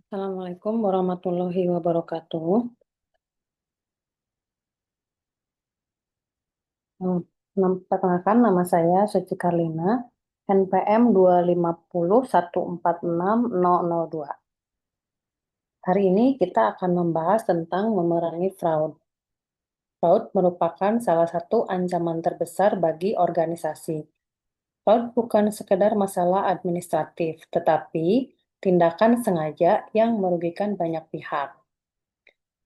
Assalamualaikum warahmatullahi wabarakatuh. Hmm, Perkenalkan nama saya Suci Karlina, NPM 250146002. Hari ini kita akan membahas tentang memerangi fraud. Fraud merupakan salah satu ancaman terbesar bagi organisasi. Fraud bukan sekedar masalah administratif, tetapi tindakan sengaja yang merugikan banyak pihak.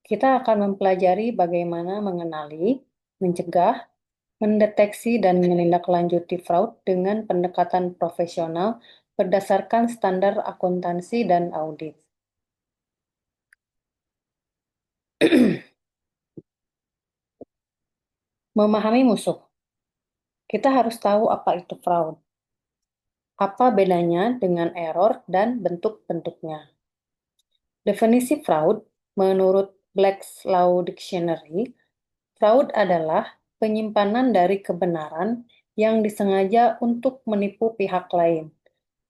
Kita akan mempelajari bagaimana mengenali, mencegah, mendeteksi dan menindaklanjuti fraud dengan pendekatan profesional berdasarkan standar akuntansi dan audit. Memahami musuh. Kita harus tahu apa itu fraud, apa bedanya dengan error dan bentuk-bentuknya. Definisi fraud menurut Black's Law Dictionary, fraud adalah penyimpanan dari kebenaran yang disengaja untuk menipu pihak lain.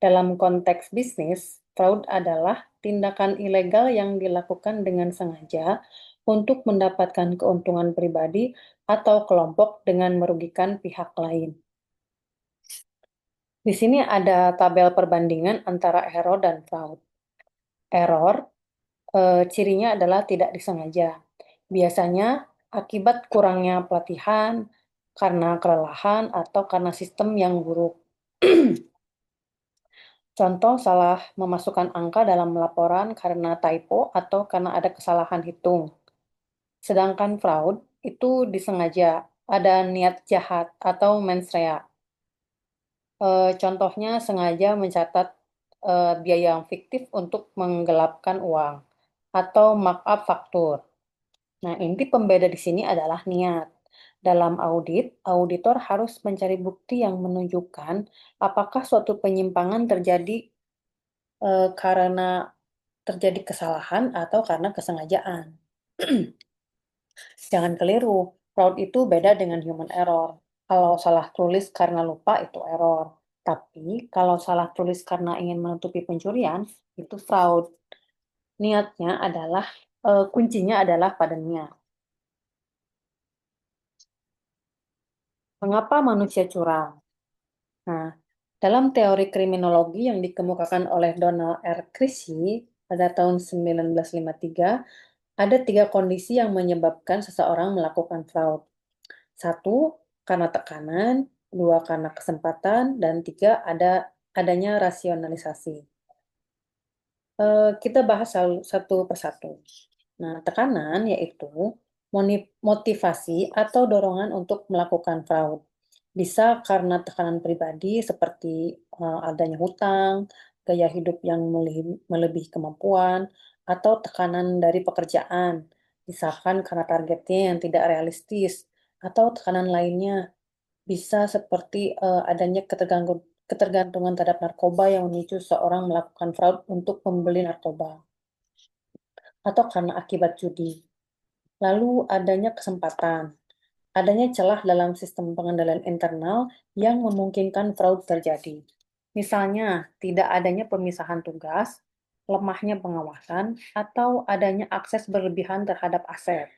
Dalam konteks bisnis, fraud adalah tindakan ilegal yang dilakukan dengan sengaja untuk mendapatkan keuntungan pribadi atau kelompok dengan merugikan pihak lain. Di sini ada tabel perbandingan antara error dan fraud. Error, cirinya adalah tidak disengaja. Biasanya akibat kurangnya pelatihan, karena kelelahan, atau karena sistem yang buruk. Contoh salah memasukkan angka dalam laporan karena typo atau karena ada kesalahan hitung. Sedangkan fraud itu disengaja, ada niat jahat atau mens rea. Contohnya sengaja mencatat biaya yang fiktif untuk menggelapkan uang atau markup faktur. Nah, inti pembeda di sini adalah niat. Dalam audit, auditor harus mencari bukti yang menunjukkan apakah suatu penyimpangan terjadi karena terjadi kesalahan atau karena kesengajaan. Jangan keliru, fraud itu beda dengan human error. Kalau salah tulis karena lupa itu error. Tapi kalau salah tulis karena ingin menutupi pencurian, itu fraud. Niatnya adalah, kuncinya adalah pada niat. Mengapa manusia curang? Nah, dalam teori kriminologi yang dikemukakan oleh Donald R. Creasy pada tahun 1953, ada 3 kondisi yang menyebabkan seseorang melakukan fraud. 1, karena tekanan, 2, karena kesempatan, dan 3, adanya rasionalisasi. Kita bahas satu persatu. Nah, tekanan yaitu motivasi atau dorongan untuk melakukan fraud. Bisa karena tekanan pribadi seperti adanya hutang, gaya hidup yang melebihi kemampuan, atau tekanan dari pekerjaan, misalkan karena targetnya yang tidak realistis, atau tekanan lainnya, bisa seperti adanya ketergantungan terhadap narkoba yang memicu seorang melakukan fraud untuk membeli narkoba, atau karena akibat judi. Lalu adanya kesempatan. Adanya celah dalam sistem pengendalian internal yang memungkinkan fraud terjadi. Misalnya, tidak adanya pemisahan tugas, lemahnya pengawasan, atau adanya akses berlebihan terhadap aset.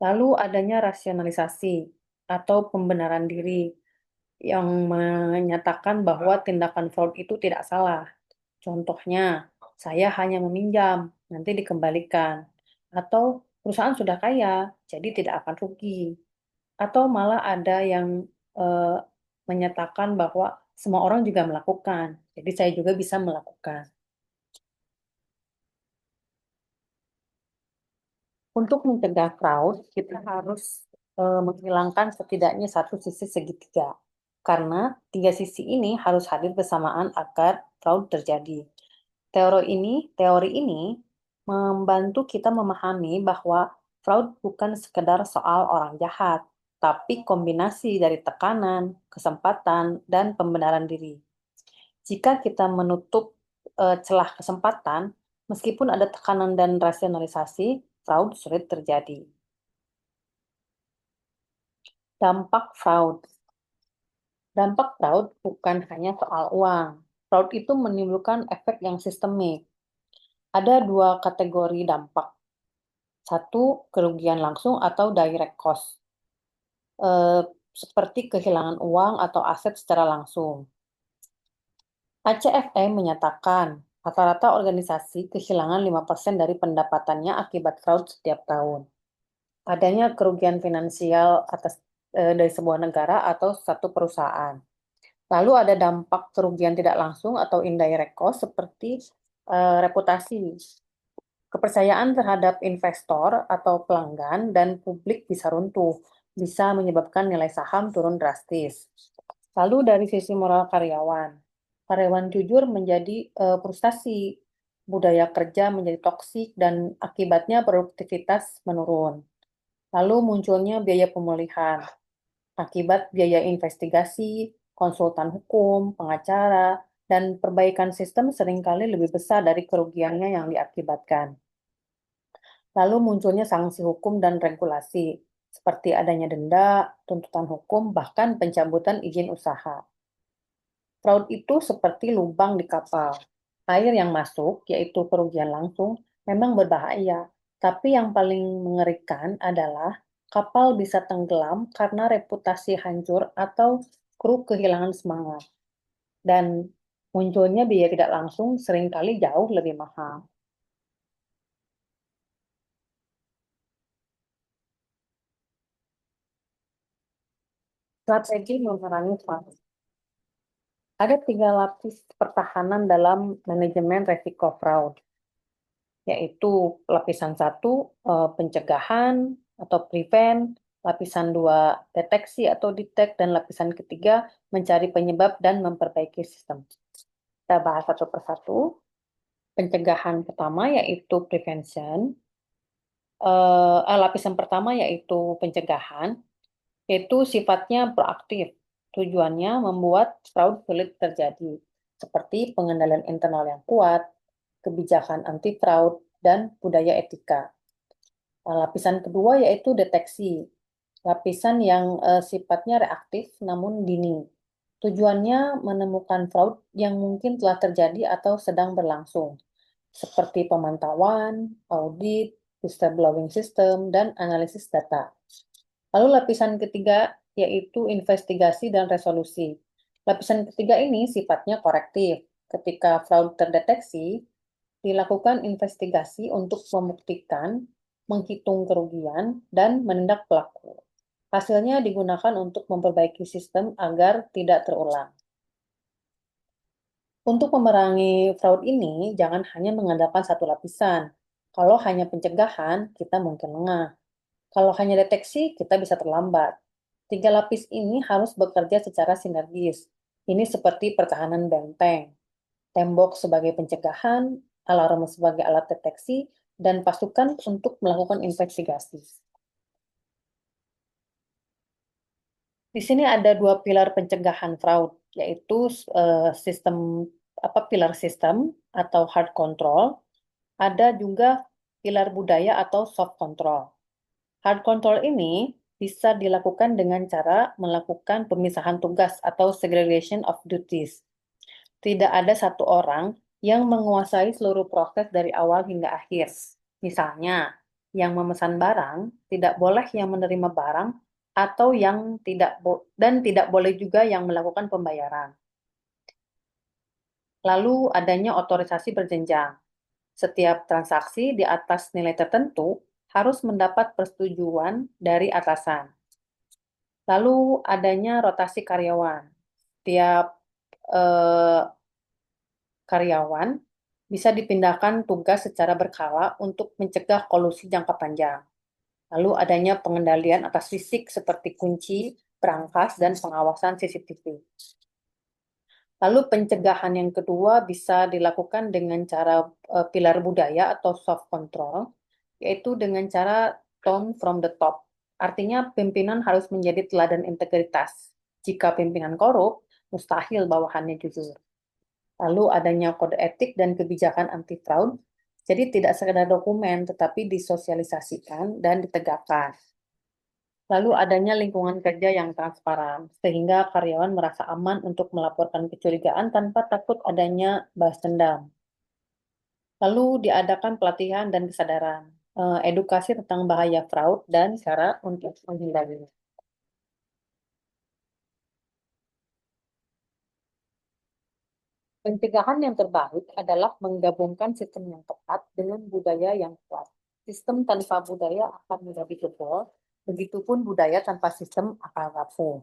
Lalu adanya rasionalisasi atau pembenaran diri yang menyatakan bahwa tindakan fraud itu tidak salah. Contohnya, saya hanya meminjam, nanti dikembalikan. Atau perusahaan sudah kaya, jadi tidak akan rugi. Atau malah ada yang eh, menyatakan bahwa semua orang juga melakukan, jadi saya juga bisa melakukan. Untuk mencegah fraud, kita harus menghilangkan setidaknya satu sisi segitiga. Karena 3 sisi ini harus hadir bersamaan agar fraud terjadi. Teori ini membantu kita memahami bahwa fraud bukan sekedar soal orang jahat, tapi kombinasi dari tekanan, kesempatan, dan pembenaran diri. Jika kita menutup celah kesempatan, meskipun ada tekanan dan rasionalisasi, fraud sulit terjadi. Dampak fraud. Dampak fraud bukan hanya soal uang. Fraud itu menimbulkan efek yang sistemik. Ada dua kategori dampak. Satu, kerugian langsung atau direct cost, seperti kehilangan uang atau aset secara langsung. ACFE menyatakan rata-rata organisasi kehilangan 5% dari pendapatannya akibat fraud setiap tahun. Adanya kerugian finansial dari sebuah negara atau satu perusahaan. Lalu ada dampak kerugian tidak langsung atau indirect cost seperti reputasi. Kepercayaan terhadap investor atau pelanggan dan publik bisa runtuh, bisa menyebabkan nilai saham turun drastis. Lalu dari sisi moral karyawan, karyawan jujur menjadi frustasi, budaya kerja menjadi toksik dan akibatnya produktivitas menurun. Lalu munculnya biaya pemulihan, akibat biaya investigasi, konsultan hukum, pengacara, dan perbaikan sistem seringkali lebih besar dari kerugiannya yang diakibatkan. Lalu munculnya sanksi hukum dan regulasi, seperti adanya denda, tuntutan hukum, bahkan pencabutan izin usaha. Fraud itu seperti lubang di kapal. Air yang masuk, yaitu kerugian langsung, memang berbahaya. Tapi yang paling mengerikan adalah kapal bisa tenggelam karena reputasi hancur atau kru kehilangan semangat. Dan munculnya biaya tidak langsung seringkali jauh lebih mahal. Strategi memerangi fraud. Ada 3 lapis pertahanan dalam manajemen resiko fraud, yaitu lapisan satu pencegahan atau prevent, lapisan dua deteksi atau detect, dan lapisan ketiga mencari penyebab dan memperbaiki sistem. Kita bahas satu persatu. Pencegahan pertama yaitu prevention. Lapisan pertama yaitu pencegahan, yaitu sifatnya proaktif. Tujuannya membuat fraud sulit terjadi, seperti pengendalian internal yang kuat, kebijakan anti fraud, dan budaya etika. Lapisan kedua yaitu deteksi. Lapisan yang sifatnya reaktif namun dini. Tujuannya menemukan fraud yang mungkin telah terjadi atau sedang berlangsung, seperti pemantauan, audit, whistleblowing system, dan analisis data. Lalu lapisan ketiga yaitu investigasi dan resolusi. Lapisan ketiga ini sifatnya korektif. Ketika fraud terdeteksi, dilakukan investigasi untuk membuktikan, menghitung kerugian, dan menindak pelaku. Hasilnya digunakan untuk memperbaiki sistem agar tidak terulang. Untuk memerangi fraud ini, jangan hanya mengandalkan satu lapisan. Kalau hanya pencegahan, kita mungkin lengah. Kalau hanya deteksi, kita bisa terlambat. 3 lapis ini harus bekerja secara sinergis. Ini seperti pertahanan benteng. Tembok sebagai pencegahan, alarm sebagai alat deteksi, dan pasukan untuk melakukan investigasi. Di sini ada 2 pilar pencegahan fraud, yaitu sistem pilar sistem atau hard control, ada juga pilar budaya atau soft control. Hard control ini bisa dilakukan dengan cara melakukan pemisahan tugas atau segregation of duties. Tidak ada satu orang yang menguasai seluruh proses dari awal hingga akhir. Misalnya, yang memesan barang tidak boleh yang menerima barang atau yang tidak boleh juga yang melakukan pembayaran. Lalu adanya otorisasi berjenjang. Setiap transaksi di atas nilai tertentu harus mendapat persetujuan dari atasan. Lalu adanya rotasi karyawan. Tiap eh, karyawan bisa dipindahkan tugas secara berkala untuk mencegah kolusi jangka panjang. Lalu adanya pengendalian atas fisik seperti kunci, perangkas, dan pengawasan CCTV. Lalu pencegahan yang kedua bisa dilakukan dengan cara pilar budaya atau soft control, yaitu dengan cara tone from the top. Artinya pimpinan harus menjadi teladan integritas. Jika pimpinan korup, mustahil bawahannya jujur. Lalu adanya kode etik dan kebijakan anti fraud, jadi tidak sekedar dokumen, tetapi disosialisasikan dan ditegakkan. Lalu adanya lingkungan kerja yang transparan, sehingga karyawan merasa aman untuk melaporkan kecurigaan tanpa takut adanya balas dendam. Lalu diadakan pelatihan dan kesadaran, edukasi tentang bahaya fraud dan cara untuk menghindarinya. Pencegahan yang terbaik adalah menggabungkan sistem yang tepat dengan budaya yang kuat. Sistem tanpa budaya akan mudah dijebol, begitupun budaya tanpa sistem akan rapuh.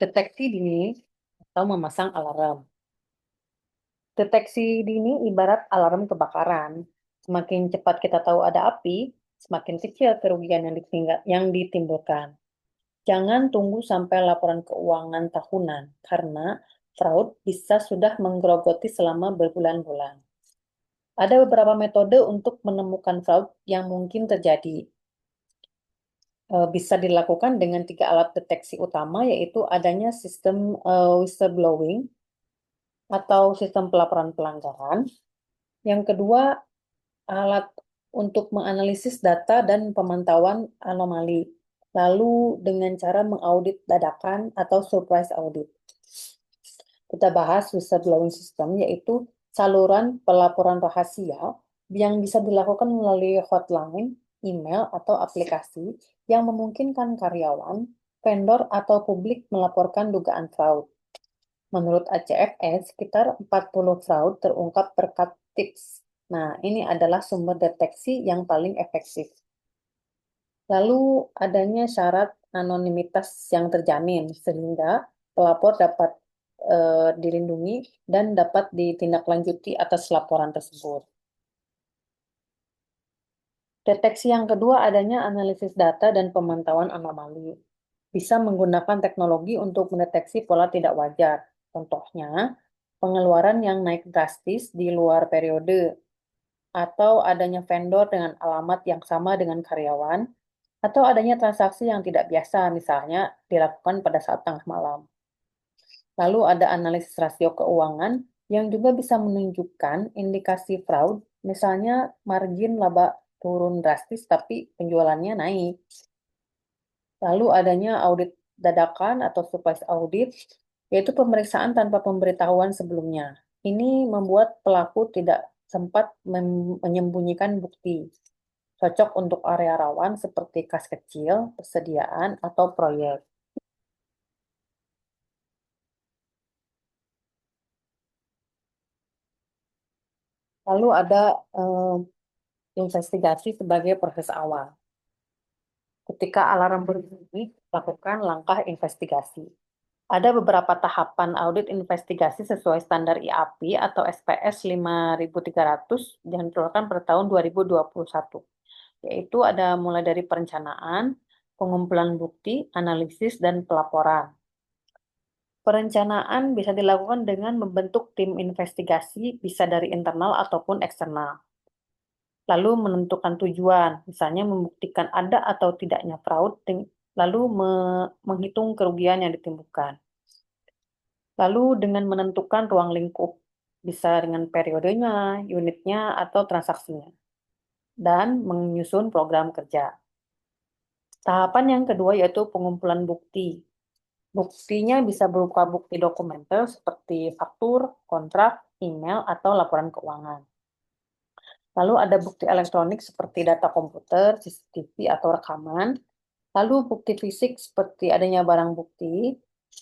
Deteksi dini atau memasang alarm. Deteksi dini ibarat alarm kebakaran. Semakin cepat kita tahu ada api, semakin kecil kerugian yang ditimbulkan. Jangan tunggu sampai laporan keuangan tahunan, karena fraud bisa sudah menggerogoti selama berbulan-bulan. Ada beberapa metode untuk menemukan fraud yang mungkin terjadi. Bisa dilakukan dengan 3 alat deteksi utama, yaitu adanya sistem whistleblowing atau sistem pelaporan pelanggaran. Yang kedua, alat untuk menganalisis data dan pemantauan anomali, lalu dengan cara mengaudit dadakan atau surprise audit. Kita bahas whistleblowing system, yaitu saluran pelaporan rahasia yang bisa dilakukan melalui hotline, email, atau aplikasi yang memungkinkan karyawan, vendor, atau publik melaporkan dugaan fraud. Menurut ACFS, sekitar 40 fraud terungkap berkat tips. Nah, ini adalah sumber deteksi yang paling efektif. Lalu adanya syarat anonimitas yang terjamin, sehingga pelapor dapat dilindungi dan dapat ditindaklanjuti atas laporan tersebut. Deteksi yang kedua adanya analisis data dan pemantauan anomali. Bisa menggunakan teknologi untuk mendeteksi pola tidak wajar. Contohnya, pengeluaran yang naik drastis di luar periode, atau adanya vendor dengan alamat yang sama dengan karyawan, atau adanya transaksi yang tidak biasa, misalnya dilakukan pada saat tengah malam. Lalu ada analisis rasio keuangan yang juga bisa menunjukkan indikasi fraud, misalnya margin laba turun drastis tapi penjualannya naik. Lalu adanya audit dadakan atau surprise audit, yaitu pemeriksaan tanpa pemberitahuan sebelumnya. Ini membuat pelaku tidak sempat menyembunyikan bukti. Cocok untuk area rawan seperti kas kecil, persediaan, atau proyek. Lalu ada investigasi sebagai proses awal. Ketika alarm berbunyi, lakukan langkah investigasi. Ada beberapa tahapan audit investigasi sesuai standar IAPI atau SPS 5300 yang dikeluarkan pada tahun 2021. Yaitu ada mulai dari perencanaan, pengumpulan bukti, analisis, dan pelaporan. Perencanaan bisa dilakukan dengan membentuk tim investigasi, bisa dari internal ataupun eksternal. Lalu menentukan tujuan, misalnya membuktikan ada atau tidaknya fraud, lalu menghitung kerugian yang ditimbulkan. Lalu dengan menentukan ruang lingkup, bisa dengan periodenya, unitnya, atau transaksinya, dan menyusun program kerja. Tahapan yang kedua yaitu pengumpulan bukti. Buktinya bisa berupa bukti dokumenter seperti faktur, kontrak, email, atau laporan keuangan. Lalu ada bukti elektronik seperti data komputer, CCTV, atau rekaman. Lalu bukti fisik seperti adanya barang bukti.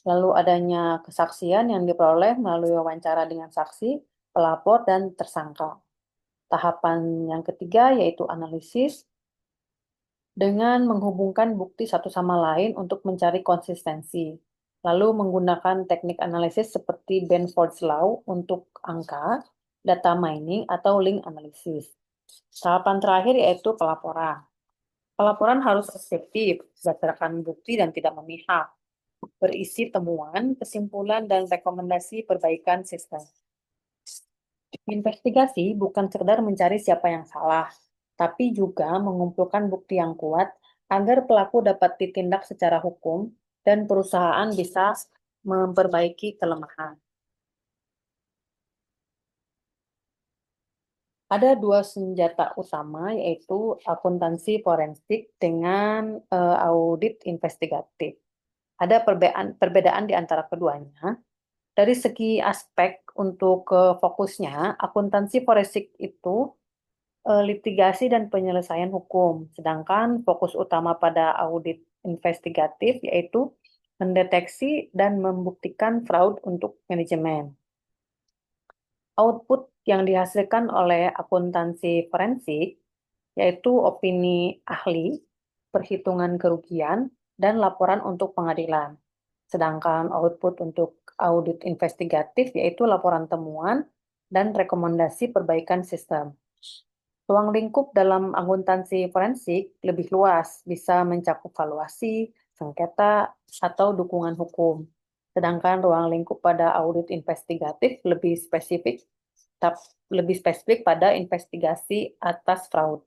Lalu adanya kesaksian yang diperoleh melalui wawancara dengan saksi, pelapor, dan tersangka. Tahapan yang ketiga yaitu analisis dengan menghubungkan bukti satu sama lain untuk mencari konsistensi. Lalu menggunakan teknik analisis seperti Benford's Law untuk angka, data mining, atau link analisis. Tahapan terakhir yaitu pelaporan. Pelaporan harus efektif, berdasarkan bukti dan tidak memihak, berisi temuan, kesimpulan, dan rekomendasi perbaikan sistem. Investigasi bukan sekedar mencari siapa yang salah, tapi juga mengumpulkan bukti yang kuat agar pelaku dapat ditindak secara hukum dan perusahaan bisa memperbaiki kelemahan. Ada 2 senjata utama, yaitu akuntansi forensik dengan audit investigatif. Ada perbedaan di antara keduanya. Dari segi aspek, untuk fokusnya, akuntansi forensik itu litigasi dan penyelesaian hukum, sedangkan fokus utama pada audit investigatif yaitu mendeteksi dan membuktikan fraud untuk manajemen. Output yang dihasilkan oleh akuntansi forensik yaitu opini ahli, perhitungan kerugian, dan laporan untuk pengadilan. Sedangkan output untuk audit investigatif yaitu laporan temuan dan rekomendasi perbaikan sistem. Ruang lingkup dalam akuntansi forensik lebih luas, bisa mencakup valuasi, sengketa, atau dukungan hukum. Sedangkan ruang lingkup pada audit investigatif lebih spesifik pada investigasi atas fraud.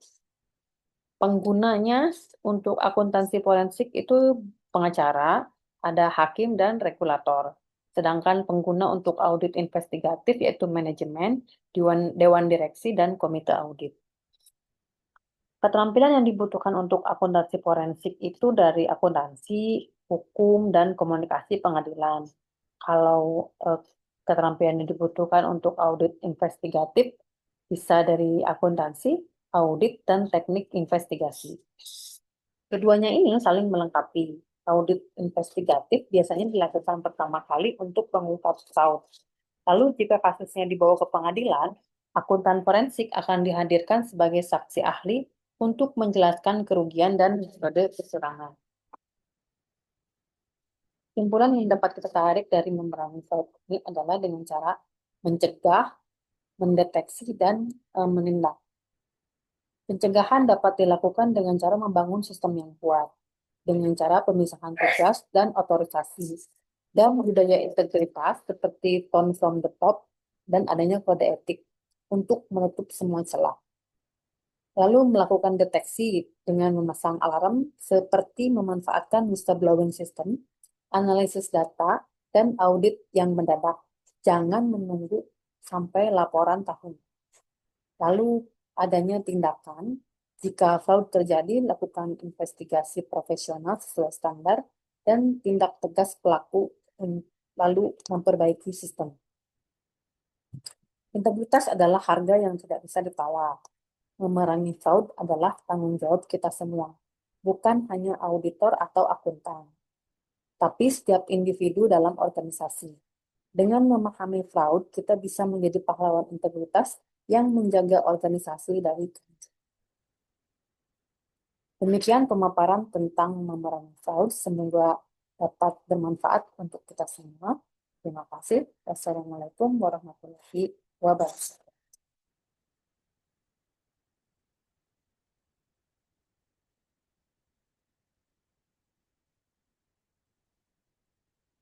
Penggunanya untuk akuntansi forensik itu pengacara, ada hakim dan regulator. Sedangkan pengguna untuk audit investigatif yaitu manajemen, dewan direksi, dan komite audit. Keterampilan yang dibutuhkan untuk akuntansi forensik itu dari akuntansi, hukum, dan komunikasi pengadilan. Kalau keterampilan yang dibutuhkan untuk audit investigatif bisa dari akuntansi, audit, dan teknik investigasi. Keduanya ini saling melengkapi. Audit investigatif biasanya dilakukan pertama kali untuk mengungkap fraud. Lalu jika kasusnya dibawa ke pengadilan, akuntan forensik akan dihadirkan sebagai saksi ahli untuk menjelaskan kerugian dan metode kecurangan. Kesimpulan yang dapat kita tarik dari memerangi fraud ini adalah dengan cara mencegah, mendeteksi, dan menindak. Pencegahan dapat dilakukan dengan cara membangun sistem yang kuat, dengan cara pemisahan tugas dan otorisasi, dan budaya integritas seperti tone from the top dan adanya kode etik untuk menutup semua celah. Lalu melakukan deteksi dengan memasang alarm seperti memanfaatkan whistleblowing system, analisis data, dan audit yang mendadak. Jangan menunggu sampai laporan tahun. Lalu adanya tindakan, jika fraud terjadi, lakukan investigasi profesional sesuai standar dan tindak tegas pelaku, lalu memperbaiki sistem. Integritas adalah harga yang tidak bisa ditawar. Memerangi fraud adalah tanggung jawab kita semua, bukan hanya auditor atau akuntan, tapi setiap individu dalam organisasi. Dengan memahami fraud, kita bisa menjadi pahlawan integritas yang menjaga organisasi dari kehancuran. Demikian pemaparan tentang memerangi fraud, semoga dapat bermanfaat untuk kita semua. Terima kasih. Wassalamualaikum warahmatullahi wabarakatuh.